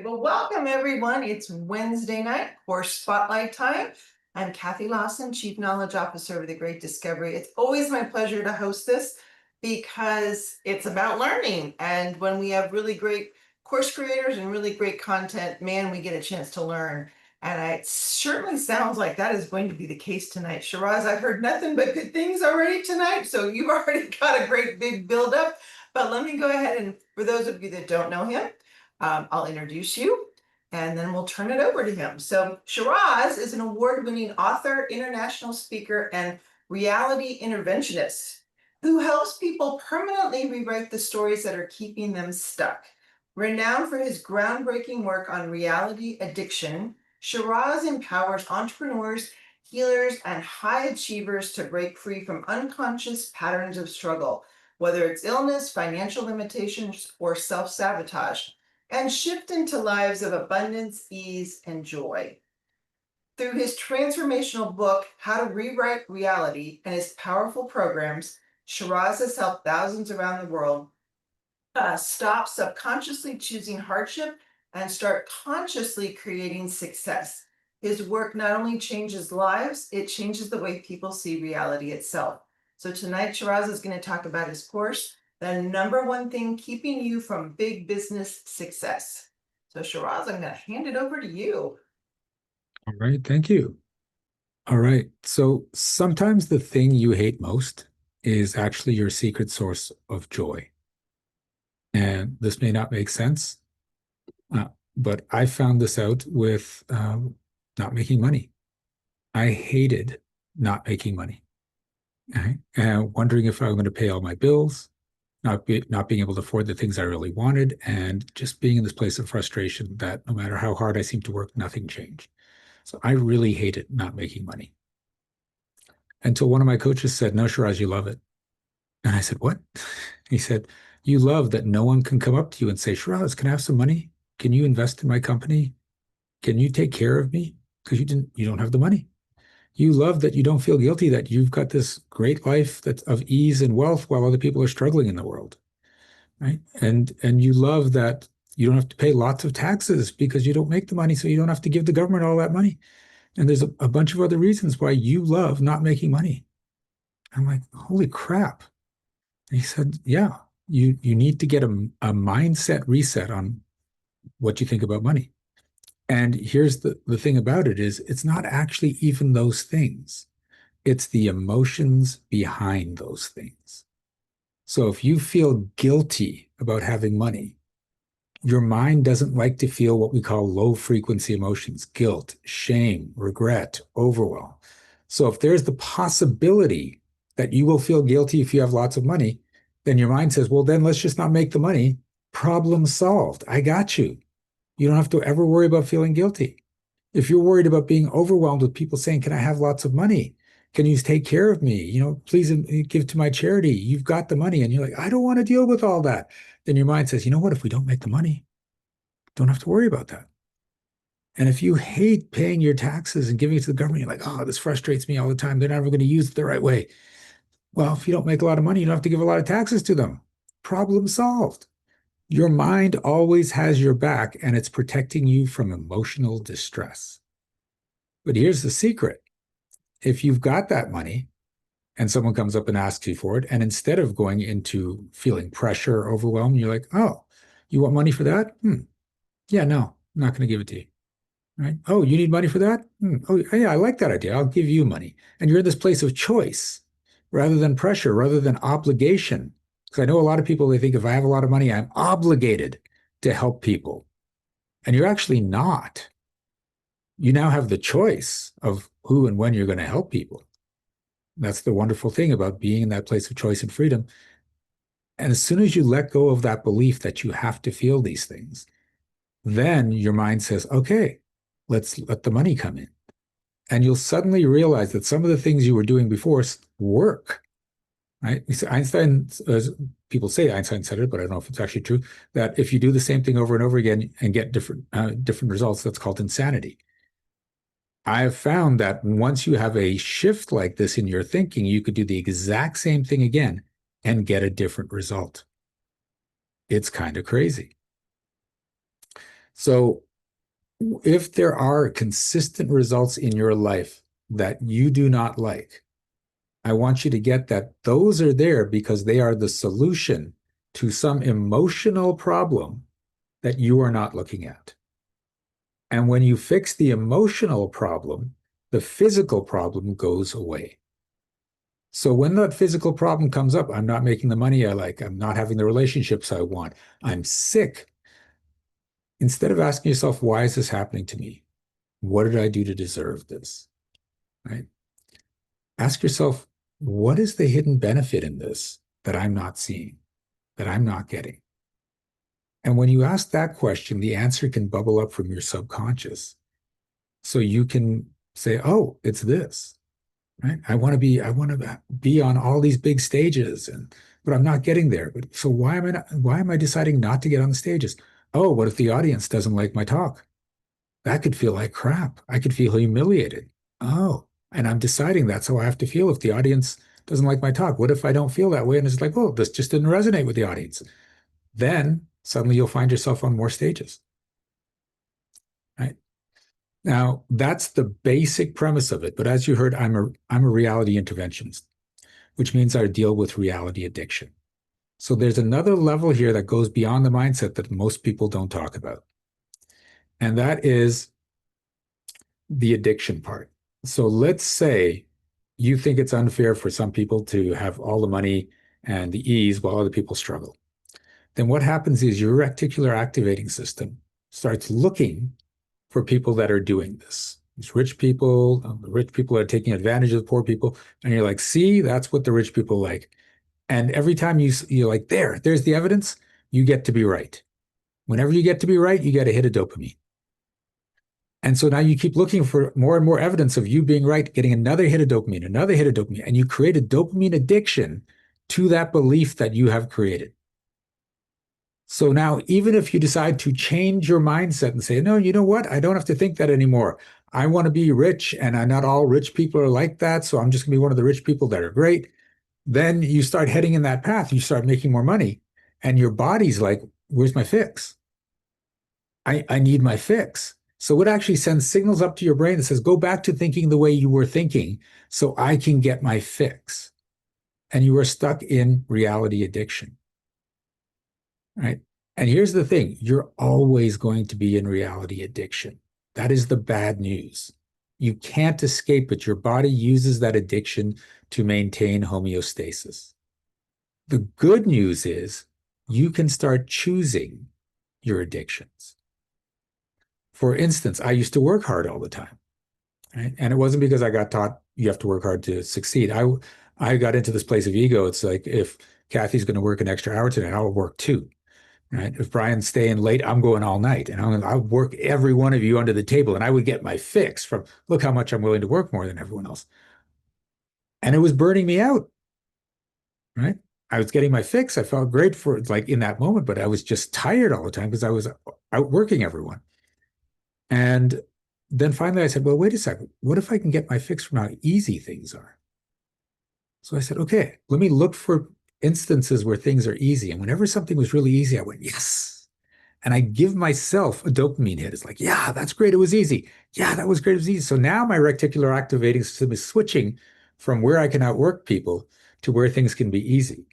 Well, welcome everyone. It's Wednesday night, course spotlight time. I'm Kathy Lawson, Chief Knowledge Officer of the Great Discovery. It's always my pleasure to host this because it's about learning. And when we have really great course creators and really great content, man, we get a chance to learn. And it certainly sounds like that is going to be the case tonight. Shiraz, I've heard nothing but good things already tonight. So you've already got a great big buildup. But let me go ahead and for those of you that don't know him, I'll introduce you and then we'll turn it over to him. So Shiraz is an award-winning author, international speaker, and reality interventionist who helps people permanently rewrite the stories that are keeping them stuck. Renowned for his groundbreaking work on reality addiction, Shiraz empowers entrepreneurs, healers, and high achievers to break free from unconscious patterns of struggle, whether it's illness, financial limitations, or self-sabotage, and shift into lives of abundance, ease, and joy. Through his transformational book, How to Rewrite Reality, and his powerful programs, Shiraz has helped thousands around the world stop subconsciously choosing hardship and start consciously creating success. His work not only changes lives, it changes the way people see reality itself. So tonight, Shiraz is going to talk about his course, the number one thing keeping you from big business success. So Shiraz, I'm going to hand it over to you. All right, thank you. All right, so sometimes the thing you hate most is actually your secret source of joy. And this may not make sense, but I found this out with not making money. I hated not making money, okay? And wondering if I'm going to pay all my bills, not being able to afford the things I really wanted, and just being in this place of frustration that no matter how hard I seemed to work, nothing changed. So I really hated not making money. Until one of my coaches said, "No, Shiraz, you love it." And I said, "What?" He said, "You love that no one can come up to you and say, 'Shiraz, can I have some money? Can you invest in my company? Can you take care of me?' Because you don't have the money. You love that you don't feel guilty that you've got this great life that's of ease and wealth while other people are struggling in the world, right? And you love that you don't have to pay lots of taxes because you don't make the money, so you don't have to give the government all that money. And there's a bunch of other reasons why you love not making money." I'm like, holy crap. And he said, yeah, you need to get a mindset reset on what you think about money. And here's the thing about it is it's not actually even those things. It's the emotions behind those things. So if you feel guilty about having money, your mind doesn't like to feel what we call low frequency emotions, guilt, shame, regret, overwhelm. So if there's the possibility that you will feel guilty if you have lots of money, then your mind says, well, then let's just not make the money. Problem solved. I got you. You don't have to ever worry about feeling guilty. If you're worried about being overwhelmed with people saying, can I have lots of money? Can you take care of me? Please give to my charity. You've got the money. And you're like, I don't want to deal with all that. Then your mind says, you know what? If we don't make the money, don't have to worry about that. And if you hate paying your taxes and giving it to the government, you're like, oh, this frustrates me all the time. They're never going to use it the right way. Well, if you don't make a lot of money, you don't have to give a lot of taxes to them. Problem solved. Your mind always has your back and it's protecting you from emotional distress. But here's the secret. If you've got that money and someone comes up and asks you for it, and instead of going into feeling pressure or overwhelmed, you're like, oh, you want money for that? Yeah, no, I'm not going to give it to you. Right? Oh, you need money for that? Oh, yeah, I like that idea. I'll give you money. And you're in this place of choice rather than pressure, rather than obligation. Because I know a lot of people, they think if I have a lot of money, I'm obligated to help people. And you're actually not. You now have the choice of who and when you're going to help people. That's the wonderful thing about being in that place of choice and freedom. And as soon as you let go of that belief that you have to feel these things, then your mind says, okay, let's let the money come in. And you'll suddenly realize that some of the things you were doing before work, right? Einstein, people say Einstein said it, but I don't know if it's actually true, that if you do the same thing over and over again and get different results, that's called insanity. I have found that once you have a shift like this in your thinking, you could do the exact same thing again and get a different result. It's kind of crazy. So if there are consistent results in your life that you do not like, I want you to get that those are there because they are the solution to some emotional problem that you are not looking at. And when you fix the emotional problem, the physical problem goes away. So when that physical problem comes up, I'm not making the money I like, I'm not having the relationships I want, I'm sick. Instead of asking yourself, why is this happening to me? What did I do to deserve this? Right? Ask yourself, what is the hidden benefit in this that I'm not seeing, that I'm not getting? And when you ask that question, the answer can bubble up from your subconscious. So you can say, oh, it's this, right? I want to be on all these big stages but I'm not getting there. But so why am I deciding not to get on the stages? Oh, what if the audience doesn't like my talk? That could feel like crap. I could feel humiliated. Oh, and I'm deciding that's how I have to feel if the audience doesn't like my talk. What if I don't feel that way? And it's like, oh, this just didn't resonate with the audience. Then suddenly you'll find yourself on more stages, right? Now, that's the basic premise of it. But as you heard, I'm a reality interventionist, which means I deal with reality addiction. So there's another level here that goes beyond the mindset that most people don't talk about. And that is the addiction part. So let's say you think it's unfair for some people to have all the money and the ease while other people struggle. Then what happens is your reticular activating system starts looking for people that are doing this. These the rich people are taking advantage of the poor people. And you're like, see, that's what the rich people like. And every time you're like, there's the evidence, you get to be right. Whenever you get to be right, you get a hit of dopamine. And so now you keep looking for more and more evidence of you being right, getting another hit of dopamine, and you create a dopamine addiction to that belief that you have created. So now, even if you decide to change your mindset and say, no, you know what? I don't have to think that anymore. I want to be rich, and not all rich people are like that. So I'm just going to be one of the rich people that are great. Then you start heading in that path. You start making more money, and your body's like, where's my fix? I need my fix. So it actually sends signals up to your brain that says, go back to thinking the way you were thinking so I can get my fix. And you are stuck in reality addiction, right? And here's the thing, you're always going to be in reality addiction. That is the bad news. You can't escape it. Your body uses that addiction to maintain homeostasis. The good news is you can start choosing your addictions. For instance, I used to work hard all the time, right? And it wasn't because I got taught you have to work hard to succeed. I got into this place of ego. It's like, if Kathy's going to work an extra hour tonight, I'll work too, right? If Brian's staying late, I'm going all night, and I'll work every one of you under the table, and I would get my fix from, look how much I'm willing to work more than everyone else. And it was burning me out, right? I was getting my fix. I felt great for like in that moment, but I was just tired all the time because I was outworking everyone. And then finally I said, well, wait a second. What if I can get my fix from how easy things are? So I said, okay, let me look for instances where things are easy. And whenever something was really easy, I went, yes. And I give myself a dopamine hit. It's like, yeah, that's great. It was easy. Yeah, that was great. It was easy. So now my reticular activating system is switching from where I can outwork people to where things can be easy.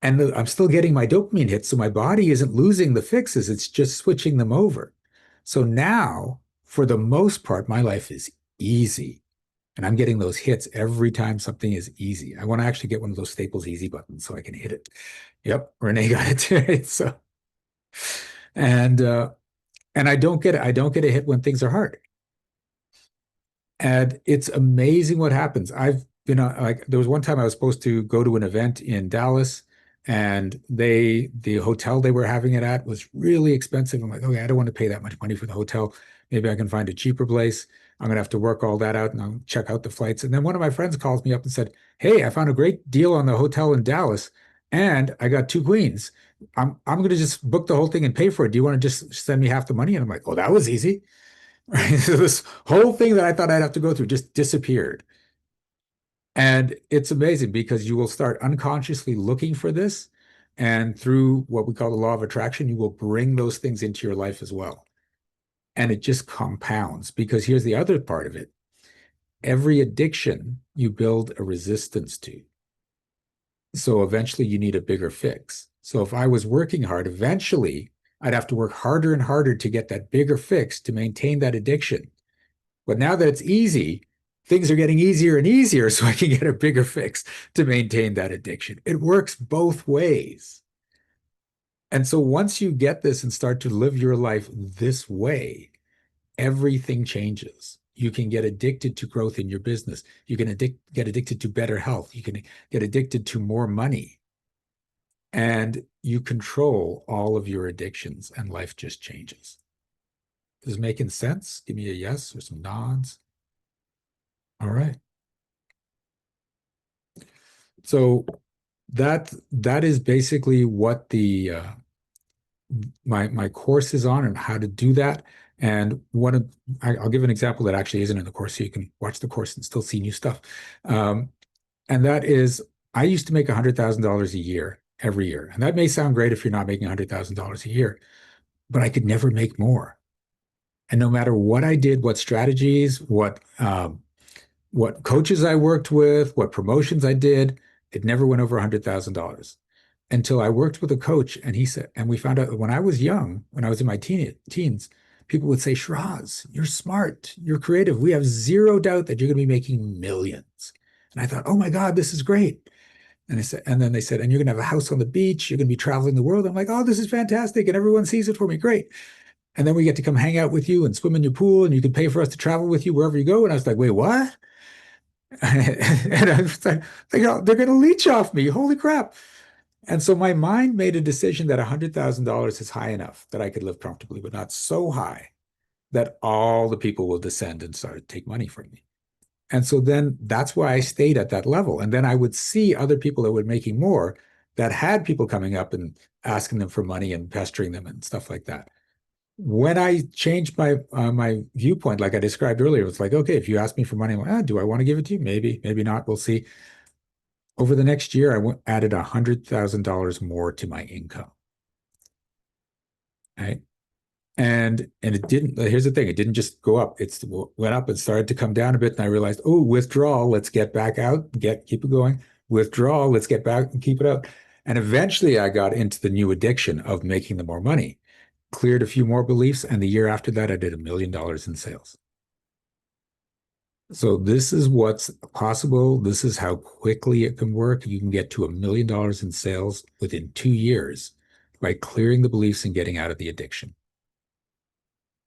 And I'm still getting my dopamine hits. So my body isn't losing the fixes. It's just switching them over. So now, for the most part, my life is easy. And I'm getting those hits every time something is easy. I want to actually get one of those Staples easy buttons so I can hit it. Yep, Renee got it too. So, and uh, and I don't get a hit when things are hard. And it's amazing what happens. I've been like, there was one time I was supposed to go to an event in Dallas, and the hotel they were having it at was really expensive. I'm like, okay, I don't want to pay that much money for the hotel. Maybe I can find a cheaper place. I'm gonna have to work all that out, and I'll check out the flights. And then one of my friends calls me up and said, hey, I found a great deal on the hotel in Dallas, and I got two queens. I'm gonna just book the whole thing and pay for it. Do you want to just send me half the money? And I'm like, oh, that was easy. Right? So this whole thing that I thought I'd have to go through just disappeared. And it's amazing because you will start unconsciously looking for this. And through what we call the law of attraction, you will bring those things into your life as well. And it just compounds, because here's the other part of it. Every addiction you build a resistance to. So eventually you need a bigger fix. So if I was working hard, eventually I'd have to work harder and harder to get that bigger fix to maintain that addiction. But now that it's easy, things are getting easier and easier so I can get a bigger fix to maintain that addiction. It works both ways. And so once you get this and start to live your life this way, everything changes. You can get addicted to growth in your business. You can get addicted to better health. You can get addicted to more money. And you control all of your addictions, and life just changes. Is it making sense? Give me a yes or some nods. All right. So that is basically what the my course is on, and how to do that. And I'll give an example that actually isn't in the course, so you can watch the course and still see new stuff. And that is, I used to make $100,000 a year every year, and that may sound great if you're not making $100,000 a year, but I could never make more. And no matter what I did, what strategies, what coaches I worked with, what promotions I did, it never went over $100,000 until I worked with a coach. And he said, and we found out that when I was young, when I was in my teens, people would say, Shiraz, you're smart, you're creative. We have zero doubt that you're going to be making millions. And I thought, oh my God, this is great. And then they said, and you're going to have a house on the beach, you're going to be traveling the world. I'm like, oh, this is fantastic. And everyone sees it for me. Great. And then we get to come hang out with you and swim in your pool, and you can pay for us to travel with you wherever you go. And I was like, wait, what? And I was like, they're going to leech off me. Holy crap. And so my mind made a decision that $100,000 is high enough that I could live comfortably, but not so high that all the people will descend and start to take money from me. And so then that's why I stayed at that level. And then I would see other people that were making more, that had people coming up and asking them for money and pestering them and stuff like that. When I changed my viewpoint, like I described earlier, it's like, okay, if you ask me for money, I'm like, do I want to give it to you? Maybe, maybe not. We'll see. Over the next year, I added $100,000 more to my income. Right. And it didn't, here's the thing, it didn't just go up. It went up and started to come down a bit. And I realized, oh, withdrawal, let's get back out, keep it going. Withdrawal, let's get back and keep it out. And eventually I got into the new addiction of making the more money, cleared a few more beliefs. And the year after that, I did $1 million in sales. So this is what's possible. This is how quickly it can work. You can get to $1 million in sales within 2 years by clearing the beliefs and getting out of the addiction.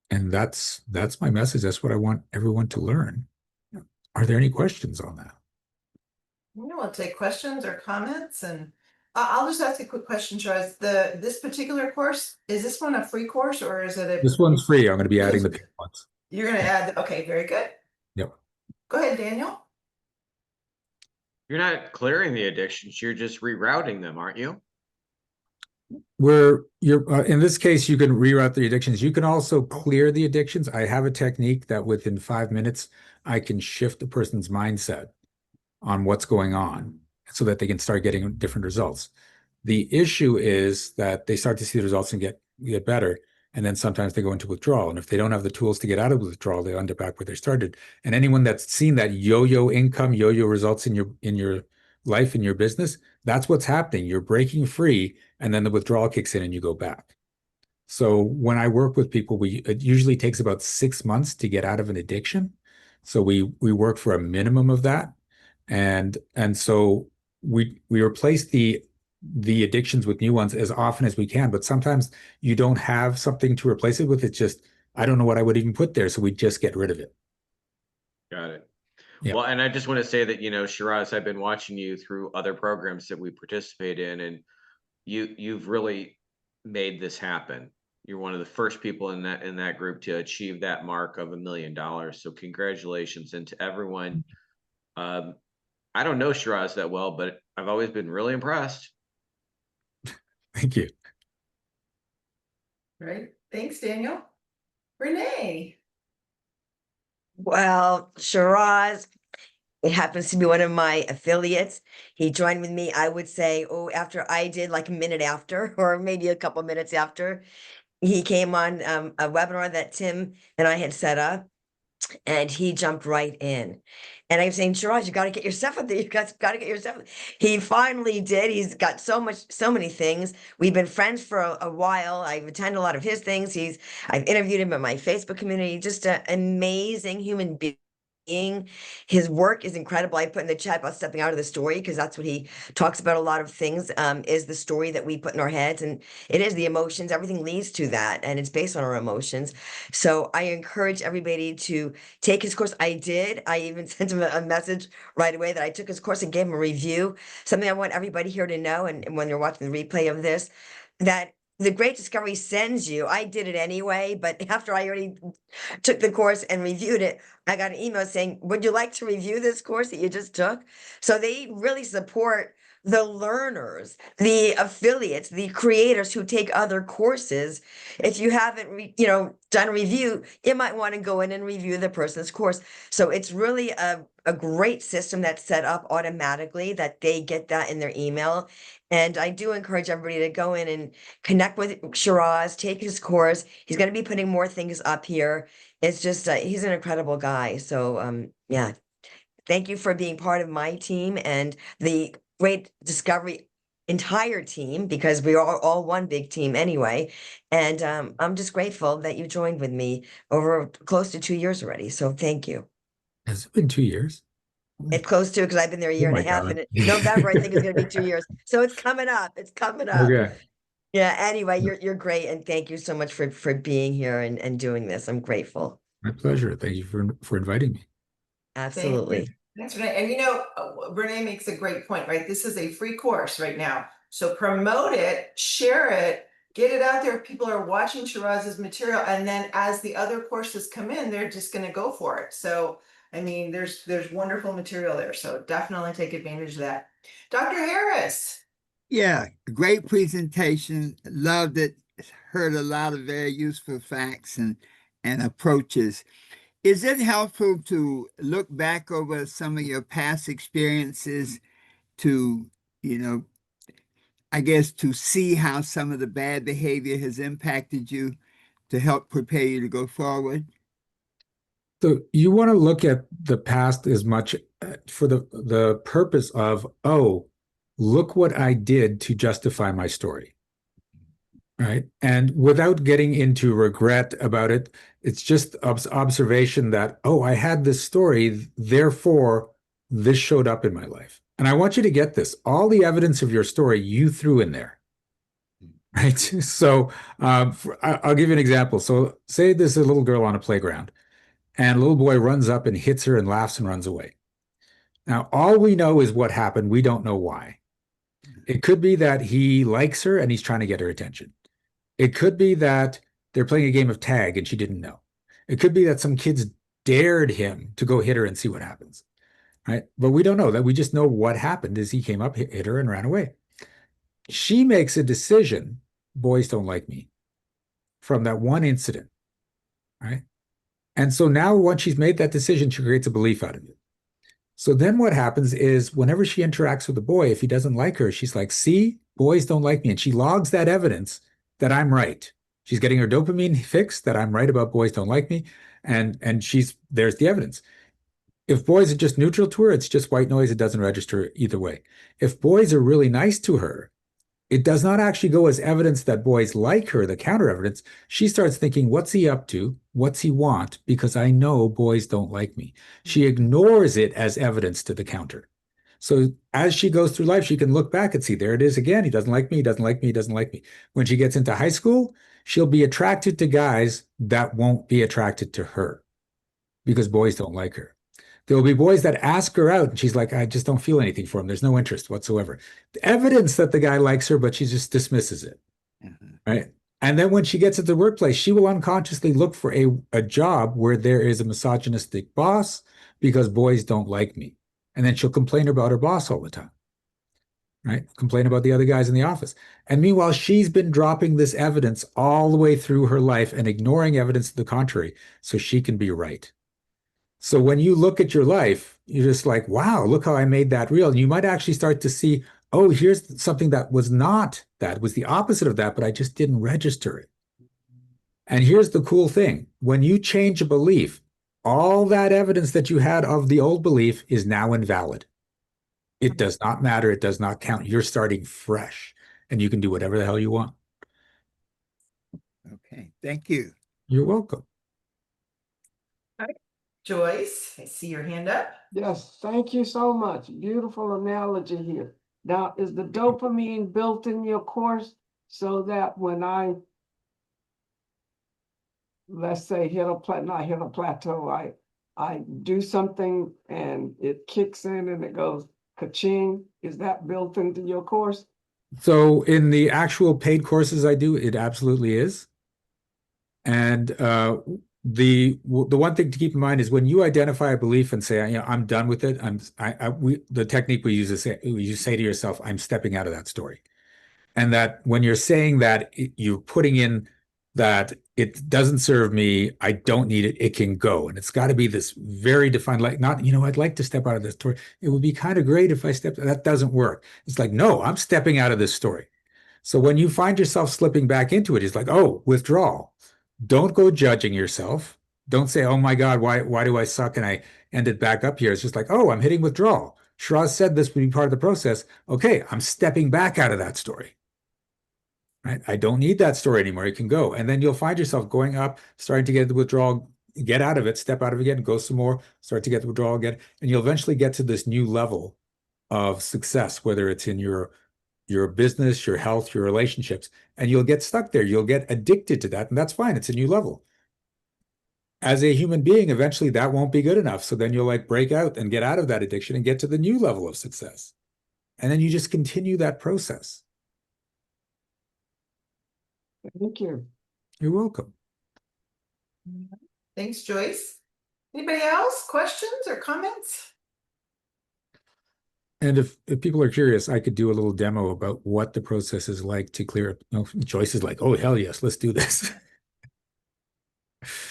And that's my message. That's what I want everyone to learn. Are there any questions on that? We'll take questions or comments, and I'll just ask a quick question, Shiraz. This particular course, is this one a free course, or is it This one's free. I'm going to be adding the paid ones. You're going to add, okay, very good. Yep. Go ahead, Daniel. You're not clearing the addictions, you're just rerouting them, aren't you? You're in this case, you can reroute the addictions. You can also clear the addictions. I have a technique that within 5 minutes, I can shift a person's mindset on what's going on so that they can start getting different results. The issue is that they start to see the results and get better. And then sometimes they go into withdrawal. And if they don't have the tools to get out of withdrawal, they end up back where they started. And anyone that's seen that yo-yo income, yo-yo results in your life, in your business, that's what's happening. You're breaking free, and then the withdrawal kicks in and you go back. So when I work with people, it usually takes about 6 months to get out of an addiction. So we work for a minimum of that. And so we replace the addictions with new ones as often as we can, but sometimes you don't have something to replace it with. It's just, I don't know what I would even put there. So we just get rid of it. Got it. Yeah. Well, and I just want to say that, Shiraz, I've been watching you through other programs that we participate in, and you've really made this happen. You're one of the first people in that group to achieve that mark of $1 million. So congratulations. And to everyone, I don't know Shiraz that well, but I've always been really impressed. Thank you. Right. Thanks, Daniel. Renee. Well, Shiraz, it happens to be one of my affiliates. He joined with me, I would say, after I did, like a minute after, or maybe a couple minutes after. he came on a webinar that Tim and I had set up, and he jumped right in. And I'm saying, Shiraz, you got to get your stuff up there. You got to get your stuff. He finally did. He's got so many things. We've been friends for a while. I've attended a lot of his things. I've interviewed him in my Facebook community. Just an amazing human being. His work is incredible. I put in the chat about stepping out of the story, because that's what he talks about. A lot of things is the story that we put in our heads, and it is the emotions. Everything leads to that, and it's based on our emotions. So I encourage everybody to take his course. I did. I even sent him a message right away that I took his course and gave him a review. Something I want everybody here to know, and when you're watching the replay of this, that the Great Discovery sends you. I did it anyway, but after I already took the course and reviewed it, I got an email saying, would you like to review this course that you just took? So they really support the learners, the affiliates, the creators who take other courses. If you haven't, done a review, you might want to go in and review the person's course. So it's really a great system that's set up automatically, that they get that in their email. And I do encourage everybody to go in and connect with Shiraz, take his course. He's going to be putting more things up here. It's just, he's an incredible guy. So, yeah, thank you for being part of my team and the Great Discovery entire team, because we are all one big team anyway. And I'm just grateful that you joined with me over close to 2 years already. So thank you. Has it been 2 years? It's close to, because I've been there a year and my a half, God. and November I think is going to be 2 years. So it's coming up. It's coming up. Okay. Yeah. Anyway, you're great, and thank you so much for being here and doing this. I'm grateful. My pleasure. Thank you for inviting me. Absolutely. Thanks, Renee. And Renee makes a great point, right? This is a free course right now. So promote it, share it, get it out there. People are watching Shiraz's material. And then as the other courses come in, they're just going to go for it. So, I mean, there's wonderful material there. So definitely take advantage of that. Dr. Harris. Yeah, great presentation. Loved it. Heard a lot of very useful facts and approaches. Is it helpful to look back over some of your past experiences to, I guess, to see how some of the bad behavior has impacted you to help prepare you to go forward? So you want to look at the past as much for the purpose of, oh, look what I did to justify my story, right? And without getting into regret about it, it's just observation that, oh, I had this story, therefore this showed up in my life. And I want you to get this. All the evidence of your story you threw in there, right? So I'll give you an example. So say there's a little girl on a playground, and a little boy runs up and hits her and laughs and runs away. Now, all we know is what happened. We don't know why. It could be that he likes her and he's trying to get her attention. It could be that they're playing a game of tag and she didn't know. It could be that some kids dared him to go hit her and see what happens, right? But we don't know that. We just know what happened is he came up, hit her, and ran away. She makes a decision, boys don't like me, from that one incident, right? And so now once she's made that decision, she creates a belief out of it. So then what happens is whenever she interacts with a boy, if he doesn't like her, she's like, see, boys don't like me. And she logs that evidence that I'm right. She's getting her dopamine fix that I'm right about boys don't like me. And there's the evidence. If boys are just neutral to her, it's just white noise. It doesn't register either way. If boys are really nice to her, it does not actually go as evidence that boys like her, the counter evidence. She starts thinking, what's he up to? What's he want? Because I know boys don't like me. She ignores it as evidence to the counter. So as she goes through life, she can look back and see, there it is again. He doesn't like me. He doesn't like me. He doesn't like me. When she gets into high school, she'll be attracted to guys that won't be attracted to her because boys don't like her. There will be boys that ask her out and she's like, I just don't feel anything for him. There's no interest whatsoever. The evidence that the guy likes her, but she just dismisses it, right? And then when she gets into the workplace, she will unconsciously look for a job where there is a misogynistic boss because boys don't like me. And then she'll complain about her boss all the time, right? Complain about the other guys in the office. And meanwhile, she's been dropping this evidence all the way through her life and ignoring evidence to the contrary so she can be right. So when you look at your life, you're just like, wow, look how I made that real. And you might actually start to see, oh, here's something that was not that, was the opposite of that, but I just didn't register it. And here's the cool thing. When you change a belief, all that evidence that you had of the old belief is now invalid. It does not matter. It does not count. You're starting fresh and you can do whatever the hell you want. Okay, thank you. You're welcome. Joyce, I see your hand up. Yes, thank you so much. Beautiful analogy here. Now, is the dopamine built in your course so that when let's say not hit a plateau, I do something and it kicks in and it goes ka-ching? Is that built into your course? So in the actual paid courses I do, it absolutely is. And the one thing to keep in mind is when you identify a belief and say, I'm done with it. The technique we use is you say to yourself, I'm stepping out of that story. And that when you're saying that, you're putting in that it doesn't serve me, I don't need it, it can go. And it's got to be this very defined, like not, I'd like to step out of this story. It would be kind of great if I stepped, that doesn't work. It's like, no, I'm stepping out of this story. So when you find yourself slipping back into it, it's like, oh, withdrawal. Don't go judging yourself. Don't say, oh my God, why do I suck? And I ended back up here. It's just like, oh, I'm hitting withdrawal. Shiraz said this would be part of the process. Okay, I'm stepping back out of that story. Right? I don't need that story anymore. It can go. And then you'll find yourself going up, starting to get the withdrawal, get out of it, step out of it again, go some more, start to get the withdrawal again. And you'll eventually get to this new level of success, whether it's in your business, your health, your relationships, and you'll get stuck there. You'll get addicted to that. And that's fine. It's a new level. As a human being, eventually that won't be good enough. So then you'll like break out and get out of that addiction and get to the new level of success. And then you just continue that process. Thank you. You're welcome. Thanks, Joyce. Anybody else? Questions or comments? And if people are curious, I could do a little demo about what the process is like to clear it. Joyce is like, oh, hell yes, let's do this.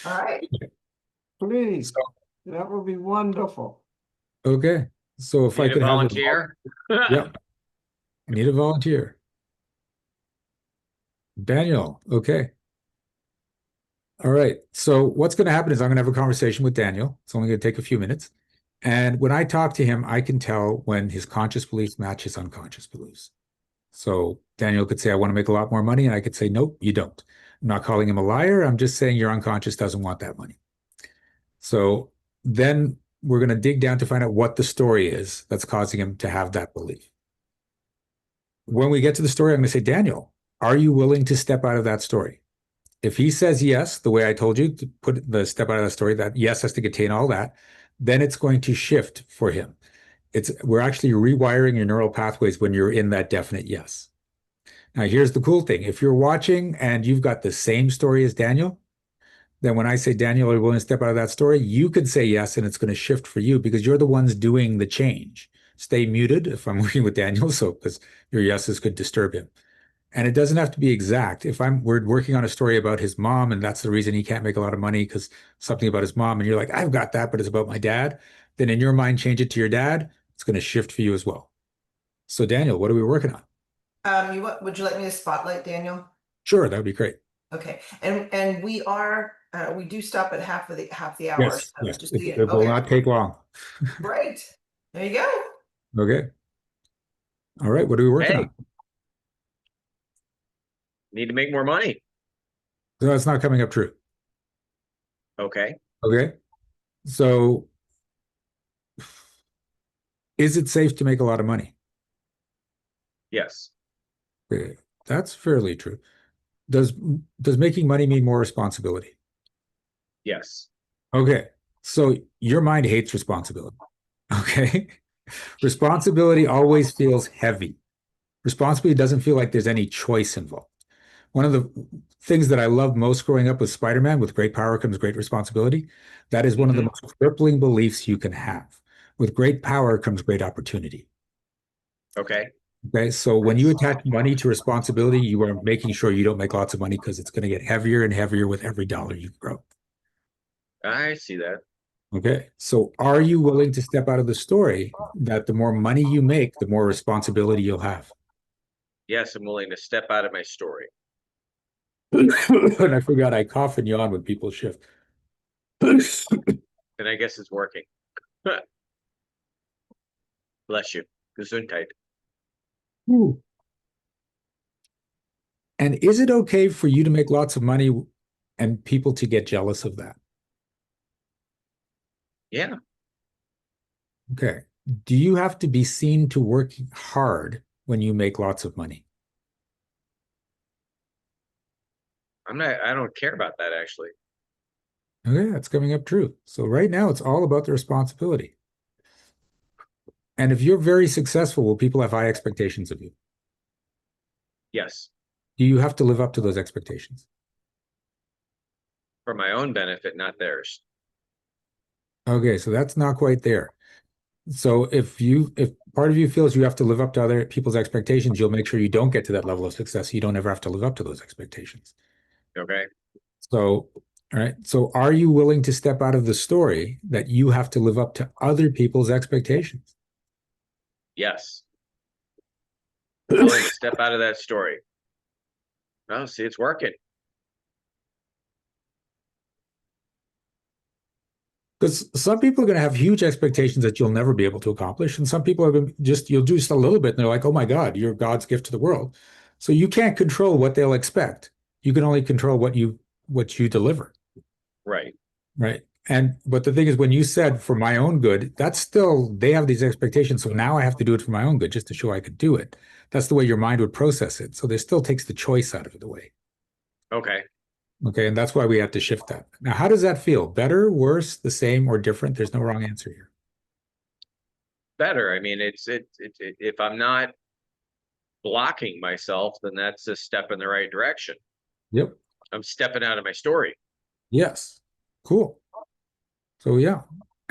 All right. Please, that would be wonderful. Okay. So if I Need a could volunteer? Yeah. I need a volunteer. Daniel, okay. All right. So what's going to happen is I'm going to have a conversation with Daniel. It's only going to take a few minutes. And when I talk to him, I can tell when his conscious beliefs match his unconscious beliefs. So Daniel could say, I want to make a lot more money. And I could say, nope, you don't. I'm not calling him a liar. I'm just saying your unconscious doesn't want that money. So then we're going to dig down to find out what the story is that's causing him to have that belief. When we get to the story, I'm going to say, Daniel, are you willing to step out of that story? If he says yes, the way I told you to put the step out of the story, that yes has to contain all that, then it's going to shift for him. We're actually rewiring your neural pathways when you're in that definite yes. Now, here's the cool thing. If you're watching and you've got the same story as Daniel, then when I say, Daniel, are you willing to step out of that story? You could say yes, and it's going to shift for you because you're the ones doing the change. Stay muted if I'm working with Daniel, so because your yeses could disturb him. And it doesn't have to be exact. If we're working on a story about his mom, and that's the reason he can't make a lot of money because something about his mom, and you're like, I've got that, but it's about my dad. Then in your mind, change it to your dad. It's going to shift for you as well. So Daniel, what are we working on? Would you like me to spotlight Daniel? Sure, that would be great. Okay, and we do stop at half the hour. Yes, So yes. just It will okay. not take long. Great. There you go. Okay. All right. What are we working on? Need to make more money. So that's not coming up true. Okay. Okay. So is it safe to make a lot of money? Yes. Okay. That's fairly true. Does making money mean more responsibility? Yes. Okay. So your mind hates responsibility. Okay. Responsibility always feels heavy. Responsibility doesn't feel like there's any choice involved. One of the things that I loved most growing up with Spider-Man, with great power comes great responsibility. That is one of the most crippling beliefs you can have. With great power comes great opportunity. Okay. Okay. So when you attach money to responsibility, you are making sure you don't make lots of money because it's going to get heavier and heavier with every dollar you grow. I see that. Okay. So are you willing to step out of the story that the more money you make, the more responsibility you'll have? Yes, I'm willing to step out of my story. And I forgot I cough and yawn when people shift. And I guess it's working. Bless you. Gesundheit. Ooh. And is it okay for you to make lots of money and people to get jealous of that? Yeah. Okay. Do you have to be seen to work hard when you make lots of money? I don't care about that actually. Okay, that's coming up true. So right now it's all about the responsibility. And if you're very successful, will people have high expectations of you? Yes. Do you have to live up to those expectations? For my own benefit, not theirs. Okay, so that's not quite there. So if part of you feels you have to live up to other people's expectations, you'll make sure you don't get to that level of success. You don't ever have to live up to those expectations. Okay. So, all right. So are you willing to step out of the story that you have to live up to other people's expectations? Yes. Willing to step out of that story. Oh, see, it's working. Because some people are going to have huge expectations that you'll never be able to accomplish. And some people are going to you'll do just a little bit and they're like, oh my God, you're God's gift to the world. So you can't control what they'll expect. You can only control what you deliver. Right. Right. But the thing is, when you said for my own good, that's still, they have these expectations. So now I have to do it for my own good just to show I could do it. That's the way your mind would process it. So there still takes the choice out of it away. Okay. Okay. And that's why we have to shift that. Now, how does that feel? Better, worse, the same, or different? There's no wrong answer here. Better. I mean, if I'm not blocking myself, then that's a step in the right direction. Yep. I'm stepping out of my story. Yes. Cool. So yeah.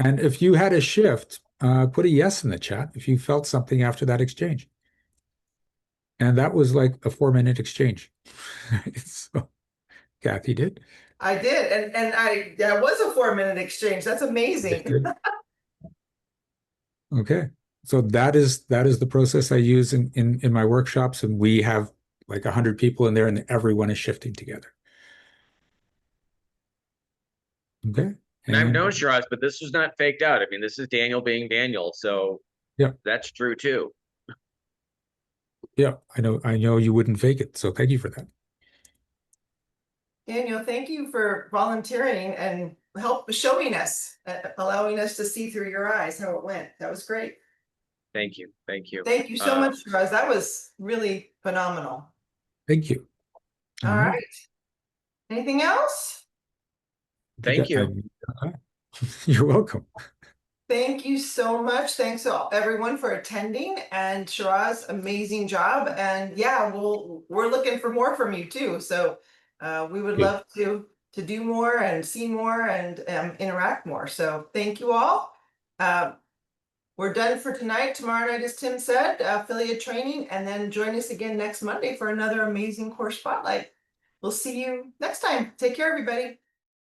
And if you had a shift, put a yes in the chat if you felt something after that exchange. And that was like a 4-minute exchange. So Kathy did. I did, and that was a 4-minute exchange. That's amazing. Okay. So that is the process I use in my workshops, and we have like 100 people in there, and everyone is shifting together. Okay. And I've known Shiraz, but this was not faked out. I mean, this is Daniel being Daniel, so yeah, that's true too. yeah, I know you wouldn't fake it. So thank you for that. Daniel, thank you for volunteering and help showing us, allowing us to see through your eyes how it went. That was great. Thank you. Thank you. Thank you so much, Shiraz. That was really phenomenal. Thank you. All right. Anything else? Thank you. You're welcome. Thank you so much. Thanks to everyone for attending, and Shiraz, amazing job. And yeah, we're looking for more from you too. So we would love to do more and see more and interact more. So thank you all. We're done for tonight. Tomorrow night, as Tim said, affiliate training, and then join us again next Monday for another amazing course spotlight. We'll see you next time. Take care, everybody.